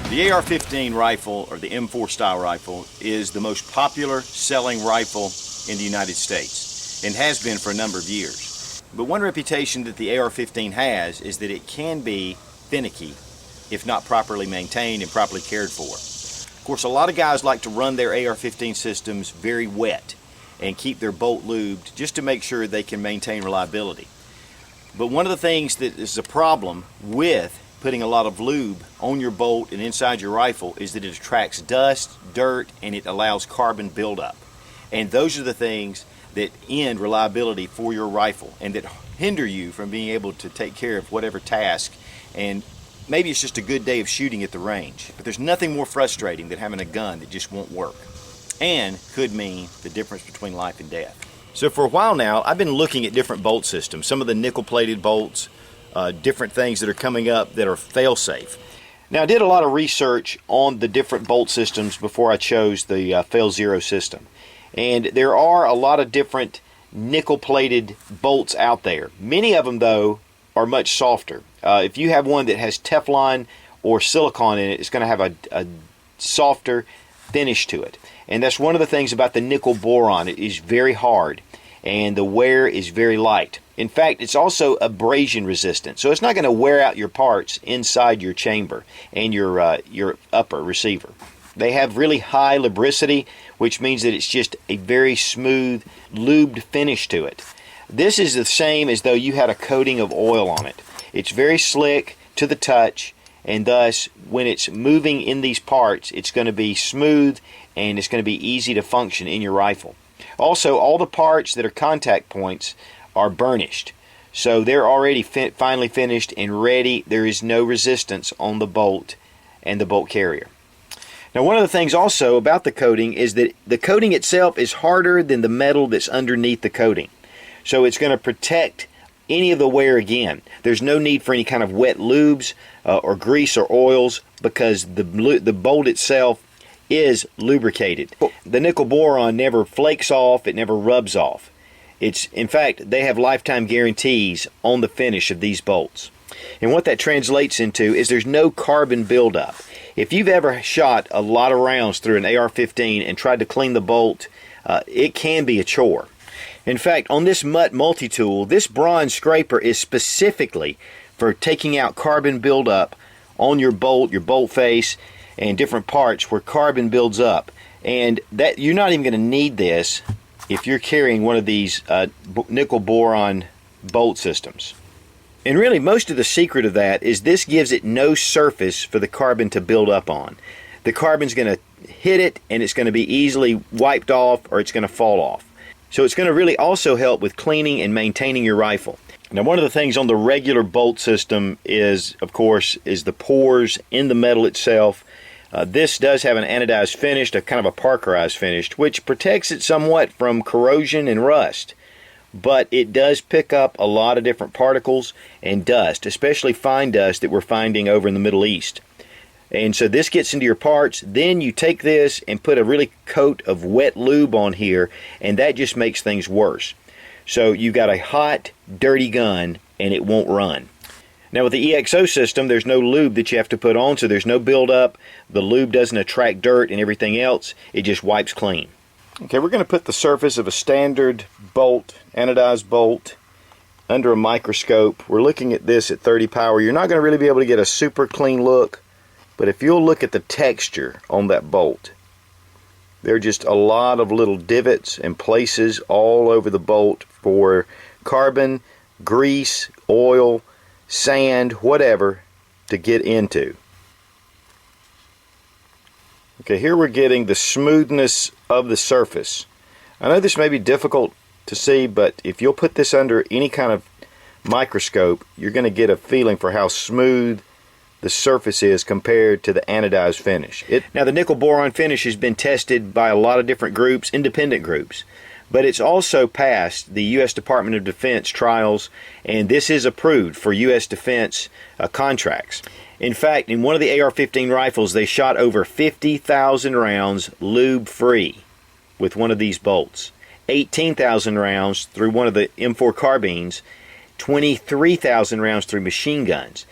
The AR-15 rifle, or the M4 style rifle, is the most popular selling rifle in the United States and has been for a number of years. But one reputation that the AR-15 has is that it can be finicky if not properly maintained and properly cared for. Of course, a lot of guys like to run their AR-15 systems very wet and keep their bolt lubed just to make sure they can maintain reliability. But one of the things that is a problem with putting a lot of lube on your bolt and inside your rifle is that it attracts dust, dirt, and it allows carbon buildup. And those are the things that end reliability for your rifle and that hinder you from being able to take care of whatever task. And maybe it's just a good day of shooting at the range, but there's nothing more frustrating than having a gun that just won't work and could mean the difference between life and death. So for a while now, I've been looking at different bolt systems, some of the nickel-plated bolts, different things that are coming up that are fail-safe. Now, I did a lot of research on the different bolt systems before I chose the Fail Zero system. And there are a lot of different nickel-plated bolts out there. Many of them, though, are much softer. If you have one that has Teflon or silicone in it, it's going to have a softer finish to it. And that's one of the things about the Nickel-Boron. It is very hard and the wear is very light. In fact, it's also abrasion resistant, so it's not going to wear out your parts inside your chamber and your upper receiver. They have really high lubricity, which means that it's just a very smooth, lubed finish to it. This is the same as though you had a coating of oil on it. It's very slick to the touch, and thus when it's moving in these parts, it's going to be smooth and it's going to be easy to function in your rifle. Also, all the parts that are contact points are burnished, so they're already finally finished and ready. There is no resistance on the bolt and the bolt carrier. Now, one of the things also about the coating is that the coating itself is harder than the metal that's underneath the coating, so it's going to protect any of the wear again. There's no need for any kind of wet lubes or grease or oils because the bolt itself is lubricated. The Nickel-Boron never flakes off, it never rubs off. In fact, they have lifetime guarantees on the finish of these bolts. And what that translates into is there's no carbon buildup. If you've ever shot a lot of rounds through an AR-15 and tried to clean the bolt, it can be a chore. In fact, on this Mutt multi-tool, this bronze scraper is specifically for taking out carbon buildup on your bolt face, and different parts where carbon builds up. And that you're not even going to need this if you're carrying one of these Nickel-Boron bolt systems. And really, most of the secret of that is this gives it no surface for the carbon to build up on. The carbon's going to hit it and it's going to be easily wiped off or it's going to fall off. So it's going to really also help with cleaning and maintaining your rifle. Now, one of the things on the regular bolt system is, of course, the pores in the metal itself. This does have an anodized finish, a kind of a parkerized finish, which protects it somewhat from corrosion and rust. But it does pick up a lot of different particles and dust, especially fine dust that we're finding over in the Middle East. And so this gets into your parts, then you take this and put a really coat of wet lube on here, and that just makes things worse. So you've got a hot, dirty gun, and it won't run. Now with the EXO system, there's no lube that you have to put on, so there's no buildup. The lube doesn't attract dirt and everything else. It just wipes clean. Okay, we're going to put the surface of a standard bolt, anodized bolt, under a microscope. We're looking at this at 30 power. You're not going to really be able to get a super clean look, but if you'll look at the texture on that bolt, there are just a lot of little divots and places all over the bolt for carbon, grease, oil, sand, whatever, to get into. Okay, here we're getting the smoothness of the surface. I know this may be difficult to see, but if you'll put this under any kind of microscope, you're going to get a feeling for how smooth the surface is compared to the anodized finish. Now, the Nickel-Boron finish has been tested by a lot of different groups, independent groups. But it's also passed the U.S. Department of Defense trials, and this is approved for U.S. Defense contracts. In fact, in one of the AR-15 rifles, they shot over 50,000 rounds lube-free with one of these bolts. 18,000 rounds through one of the M4 carbines, 23,000 rounds through machine guns.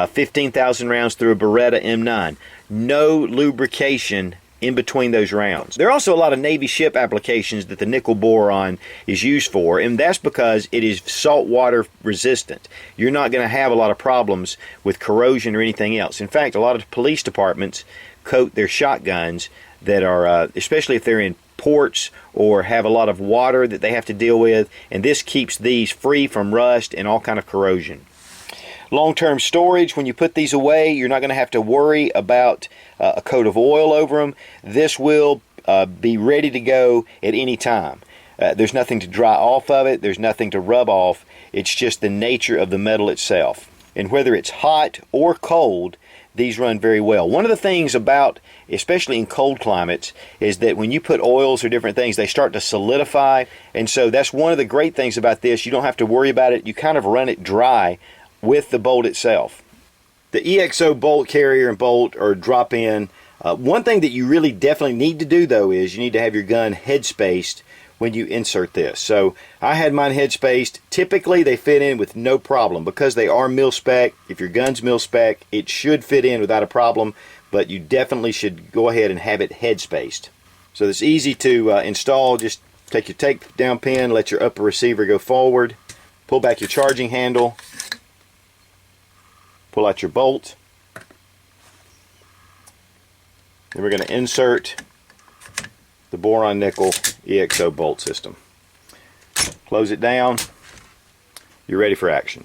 15,000 rounds through a Beretta M9. No lubrication in between those rounds. There are also a lot of Navy ship applications that the Nickel-Boron is used for, and that's because it is saltwater resistant. You're not going to have a lot of problems with corrosion or anything else. In fact, a lot of police departments coat their shotguns that are, especially if they're in ports or have a lot of water that they have to deal with, and this keeps these free from rust and all kind of corrosion. Long-term storage, when you put these away, you're not going to have to worry about a coat of oil over them. This will be ready to go at any time. There's nothing to dry off of it. There's nothing to rub off. It's just the nature of the metal itself. And whether it's hot or cold, these run very well. One of the things about, especially in cold climates, is that when you put oils or different things, they start to solidify. And so that's one of the great things about this. You don't have to worry about it. You kind of run it dry with the bolt itself. The EXO bolt carrier and bolt or drop in. One thing that you really definitely need to do though is you need to have your gun head spaced when you insert this. So I had mine head spaced. Typically they fit in with no problem because they are mil spec. If your gun's mil spec, it should fit in without a problem, but you definitely should go ahead and have it head spaced. So it's easy to install. Just take your takedown pin, let your upper receiver go forward, pull back your charging handle, pull out your bolt. Then we're going to insert the boron nickel EXO bolt system. Close it down. You're ready for action.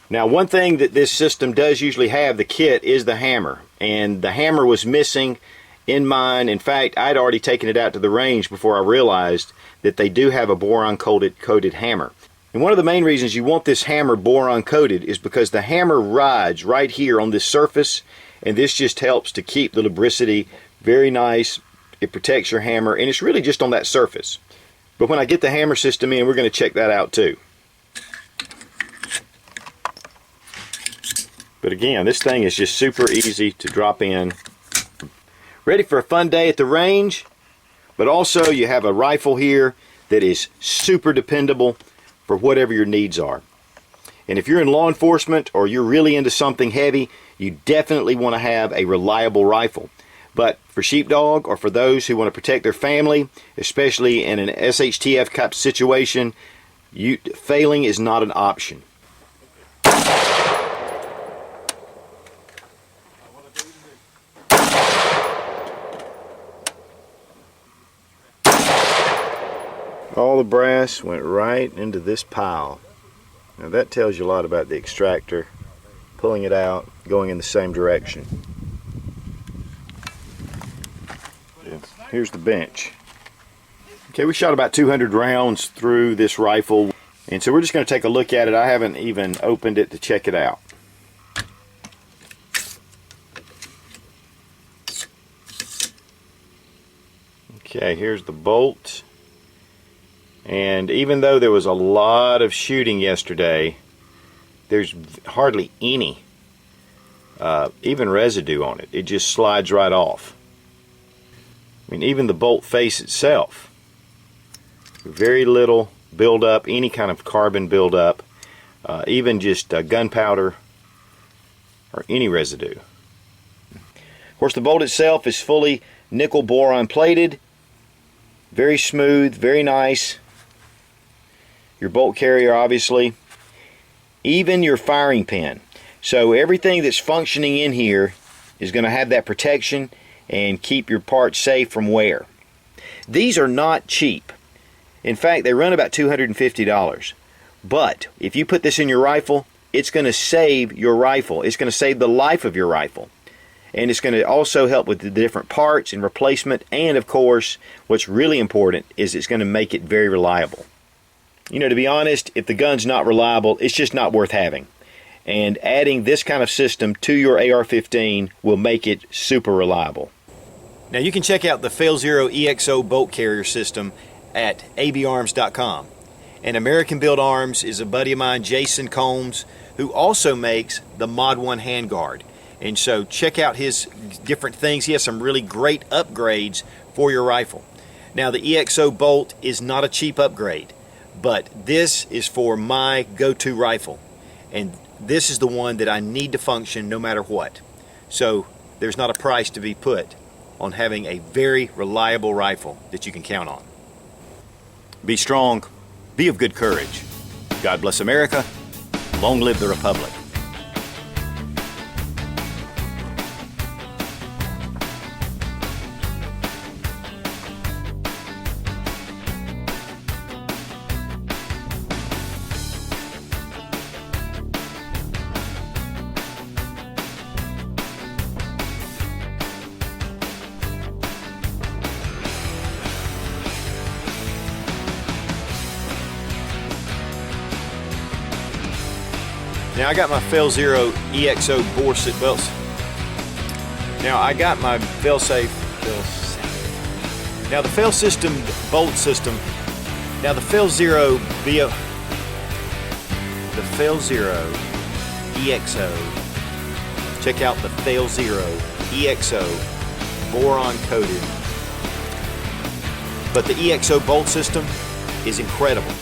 Now, one thing that this system does usually have, the kit, is the hammer. And the hammer was missing in mine. In fact, I'd already taken it out to the range before I realized that they do have a boron coated hammer. And one of the main reasons you want this hammer boron coated is because the hammer rides right here on this surface, and this just helps to keep the lubricity very nice. It protects your hammer, and it's really just on that surface. But when I get the hammer system in, we're going to check that out too. But again, this thing is just super easy to drop in. Ready for a fun day at the range, but also you have a rifle here that is super dependable for whatever your needs are. And if you're in law enforcement or you're really into something heavy, you definitely want to have a reliable rifle. But for sheepdog or for those who want to protect their family, especially in an SHTF type situation, failing is not an option. All the brass went right into this pile. Now that tells you a lot about the extractor, pulling it out, going in the same direction. Here's the bench. Okay, we shot about 200 rounds through this rifle, and so we're just going to take a look at it. I haven't even opened it to check it out. Okay, here's the bolt. And even though there was a lot of shooting yesterday, there's hardly any even residue on it. It just slides right off. I mean, even the bolt face itself, very little buildup, any kind of carbon buildup, even just gunpowder or any residue. Of course, the bolt itself is fully nickel-boron plated, very smooth, very nice. Your bolt carrier, obviously, even your firing pin. So everything that's functioning in here is going to have that protection and keep your parts safe from wear. These are not cheap. In fact, they run about $250. But if you put this in your rifle, it's going to save your rifle. It's going to save the life of your rifle. And it's going to also help with the different parts and replacement. And of course, what's really important is it's going to make it very reliable. You know, to be honest, if the gun's not reliable, it's just not worth having. And adding this kind of system to your AR-15 will make it super reliable. Now you can check out the Fail Zero EXO bolt carrier system at ABarms.com. And American Built Arms is a buddy of mine, Jason Combs, who also makes the Mod 1 handguard. And so check out his different things. He has some really great upgrades for your rifle. Now the EXO bolt is not a cheap upgrade, but this is for my go-to rifle. And this is the one that I need to function no matter what. So there's not a price to be put on having a very reliable rifle that you can count on. Be strong, be of good courage. God bless America. Long live the Republic. Now I got my Fail Zero EXO bore sit belts. Now I got my fail-safe. Now the fail system bolt system. Now the Fail Zero EXO. Check out the Fail Zero EXO boron coated. But the EXO bolt system is incredible.